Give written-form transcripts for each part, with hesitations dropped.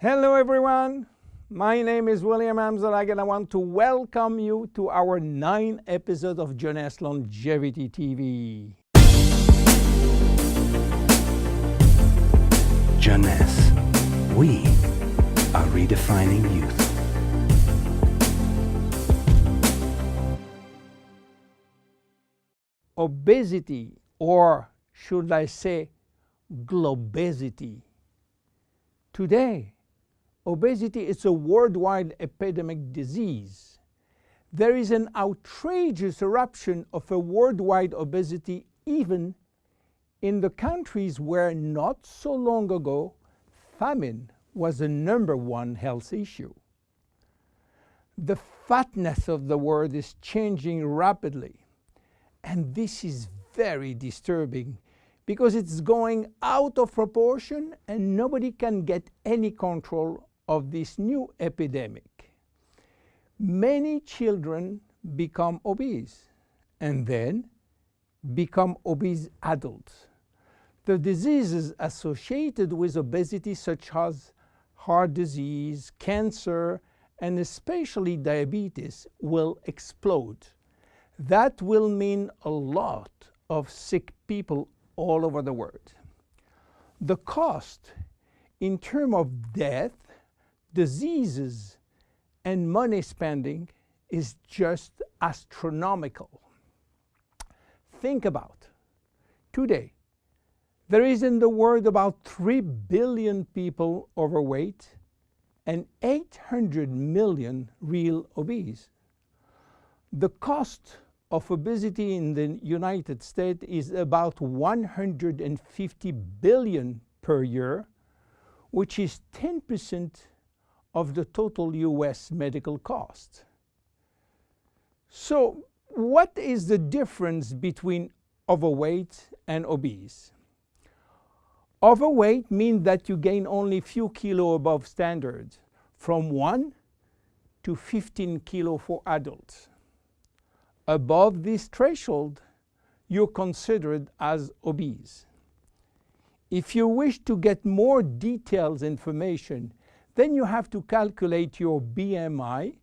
Hello everyone, my name is William Amzalag and I want to welcome you to our 9th episode of Jeunesse Longevity TV. Jeunesse, we are redefining youth. Obesity, or should I say globesity. Today, obesity is a worldwide epidemic disease. There is an outrageous eruption of a worldwide obesity even in the countries where not so long ago famine was the #1 health issue. The fatness of the world is changing rapidly, and this is very disturbing because it's going out of proportion and nobody can get any control of this new epidemic. Many children become obese and then become obese adults. The diseases associated with obesity, such as heart disease, cancer, and especially diabetes, will explode. That will mean a lot of sick people all over the world. The cost in terms of death, diseases, and money spending is just astronomical. Think about today, there is in the world about 3 billion people overweight and 800 million real obese. The cost of obesity in the United States is about 150 billion per year, which is 10% of the total US medical cost. So what is the difference between overweight and obese? Overweight means that you gain only few kilos above standard, from 1 to 15 kilos for adults. Above this threshold, you're considered as obese. If you wish to get more detailed information, then you have to calculate your BMI,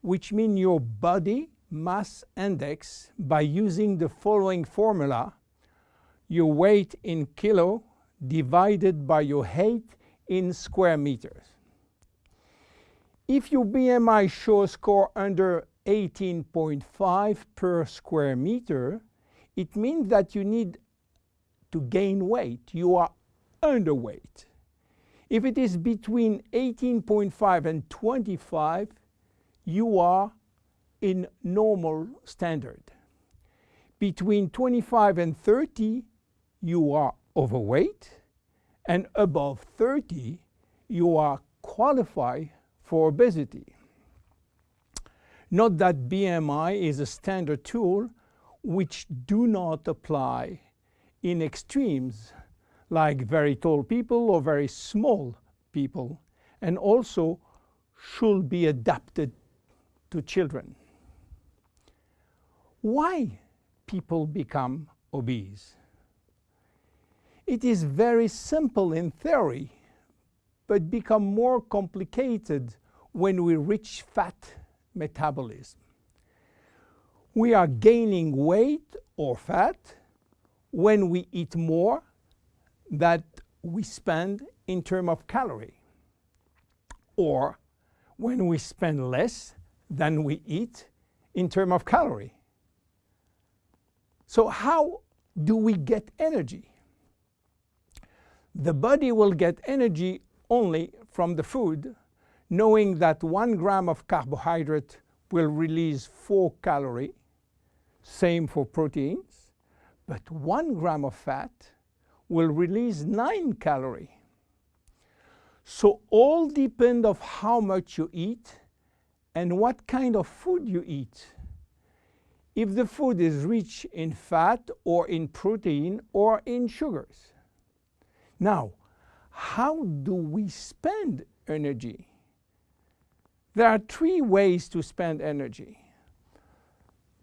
which means your body mass index, by using the following formula: your weight in kilo divided by your height in square meters. If your BMI shows score under 18.5 per square meter, it means that you need to gain weight. You are underweight. If it is between 18.5 and 25, you are in normal standard. Between 25 and 30, you are overweight, and above 30, you are qualified for obesity. Note that BMI is a standard tool which do not apply in extremes like very tall people or very small people, and also should be adapted to children. Why people become obese? It is very simple in theory, but become more complicated when we reach fat metabolism. We are gaining weight or fat when we eat more than we spend in terms of calorie, or when we spend less than we eat in terms of calorie. So how do we get energy? The body will get energy only from the food, knowing that 1 gram of carbohydrate will release 4 calories, same for proteins, but 1 gram of fat will release 9 calories. So all depend on how much you eat and what kind of food you eat. If the food is rich in fat or in protein or in sugars. Now, how do we spend energy? There are 3 ways to spend energy.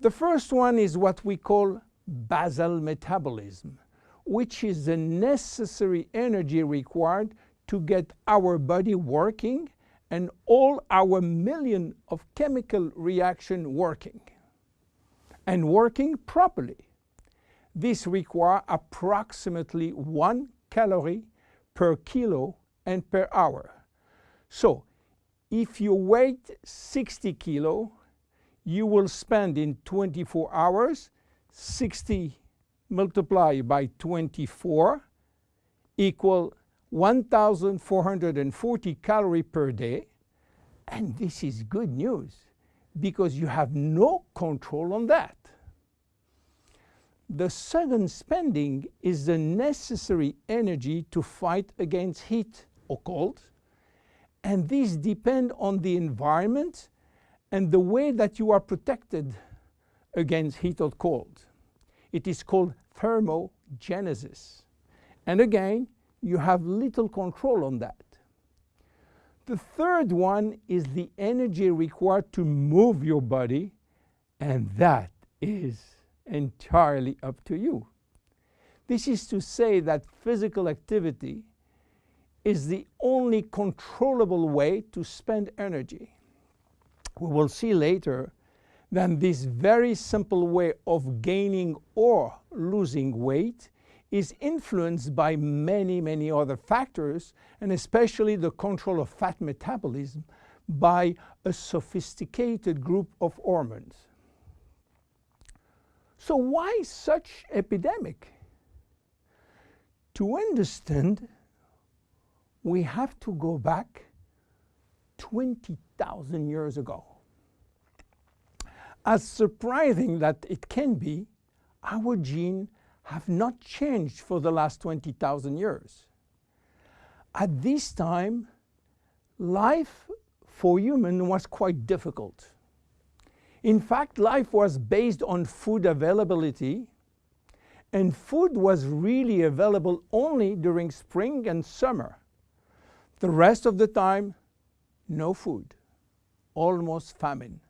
The first one is what we call basal metabolism, which is the necessary energy required to get our body working and all our million of chemical reaction working and working properly. This requires approximately 1 calorie per kilo and per hour. So if you weigh 60 kilo, you will spend in 24 hours 60 multiplied by 24 equal 1,440 calories per day. And this is good news because you have no control on that. The second spending is the necessary energy to fight against heat or cold. And these depend on the environment and the way that you are protected against heat or cold. It is called thermogenesis. And again, you have little control on that. The third one is the energy required to move your body, and that is entirely up to you. This is to say that physical activity is the only controllable way to spend energy. We will see later that this very simple way of gaining or losing weight is influenced by many, many other factors, and especially the control of fat metabolism by a sophisticated group of hormones. So why such epidemic? To understand, we have to go back 20,000 years ago. As surprising that it can be, our genes have not changed for the last 20,000 years. At this time, life for humans was quite difficult. In fact, life was based on food availability, and food was really available only during spring and summer. The rest of the time, no food, almost famine.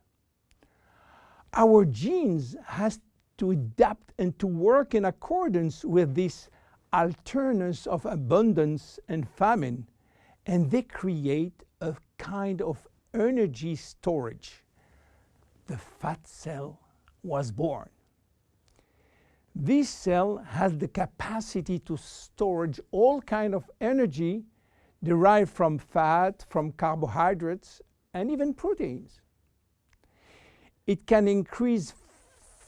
Our genes has to adapt and to work in accordance with this alternance of abundance and famine, and they create a kind of energy storage. The fat cell was born. This cell has the capacity to store all kinds of energy derived from fat, from carbohydrates, and even proteins. It can increase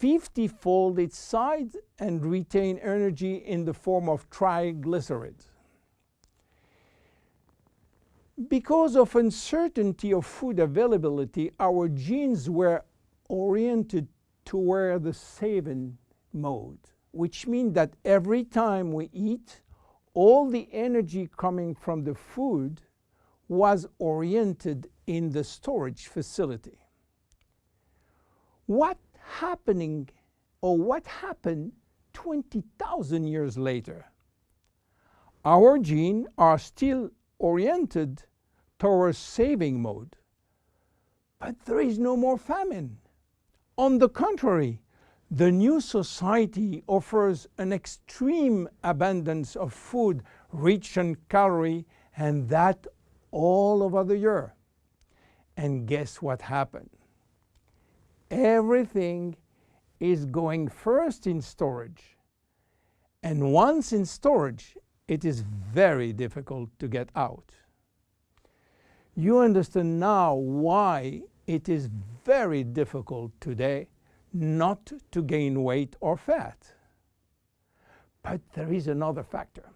50-fold its size and retain energy in the form of triglycerides. Because of uncertainty of food availability, our genes were oriented toward the saving mode, which means that every time we eat, all the energy coming from the food was oriented in the storage facility. What happened 20,000 years later? Our genes are still oriented towards saving mode, but there is no more famine. On the contrary, the new society offers an extreme abundance of food rich in calories, and that all over the year. And guess what happened? Everything is going first in storage. And once in storage, it is very difficult to get out. You understand now why it is very difficult today not to gain weight or fat. But there is another factor.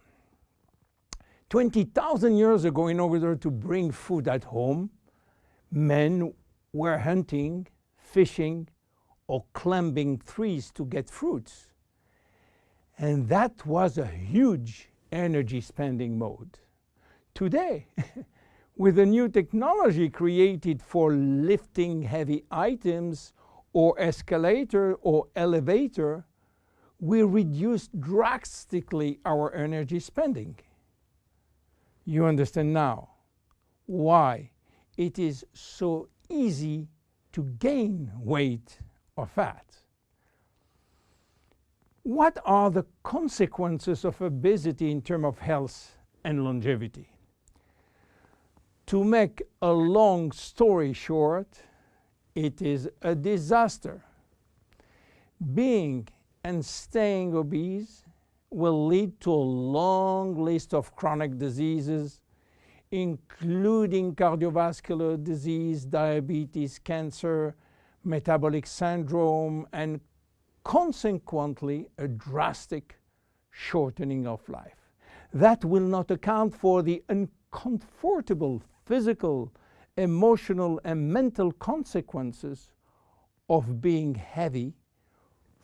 20,000 years ago, in order to bring food at home, men were hunting, fishing, or climbing trees to get fruits. And that was a huge energy spending mode. Today, with a new technology created for lifting heavy items or escalator or elevator, we reduce drastically our energy spending. You understand now why it is so easy to gain weight or fat. What are the consequences of obesity in terms of health and longevity? To make a long story short, it is a disaster. Being and staying obese will lead to a long list of chronic diseases, including cardiovascular disease, diabetes, cancer, metabolic syndrome, and consequently a drastic shortening of life. That will not account for the uncomfortable physical, emotional, and mental consequences of being heavy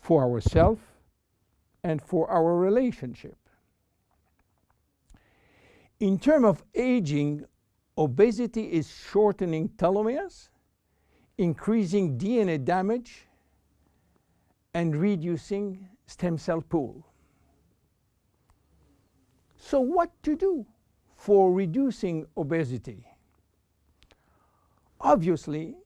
for ourselves and for our relationship. In terms of aging, obesity is shortening telomeres, increasing DNA damage, and reducing stem cell pool. So what to do for reducing obesity? Obviously,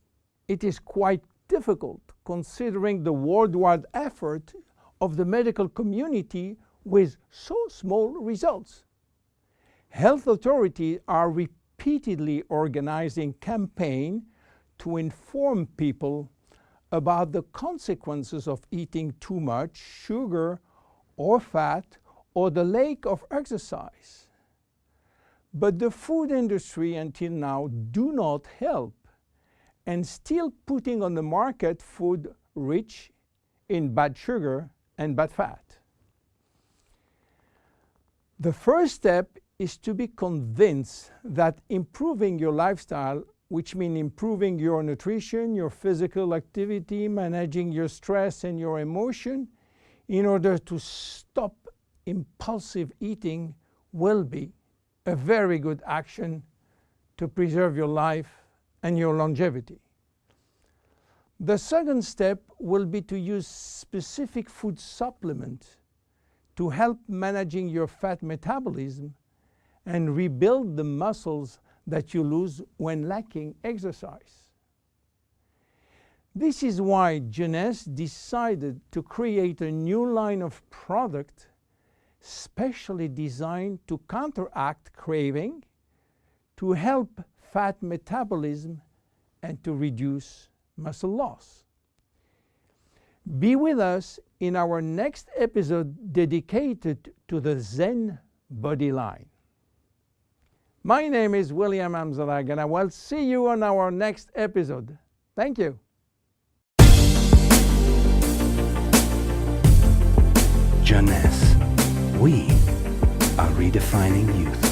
it is quite difficult considering the worldwide effort of the medical community with so small results. Health authorities are repeatedly organizing campaigns to inform people about the consequences of eating too much sugar or fat or the lack of exercise. But the food industry until now do not help and still putting on the market food rich in bad sugar and bad fat. The first step is to be convinced that improving your lifestyle, which means improving your nutrition, your physical activity, managing your stress and your emotion, in order to stop impulsive eating, will be a very good action to preserve your life and your longevity. The second step will be to use specific food supplements to help managing your fat metabolism and rebuild the muscles that you lose when lacking exercise. This is why Jeunesse decided to create a new line of product specially designed to counteract craving, to help fat metabolism, and to reduce muscle loss. Be with us in our next episode dedicated to the Zen Body line. My name is William Amzalag, and I will see you on our next episode. Thank you. Jeunesse. We are redefining youth.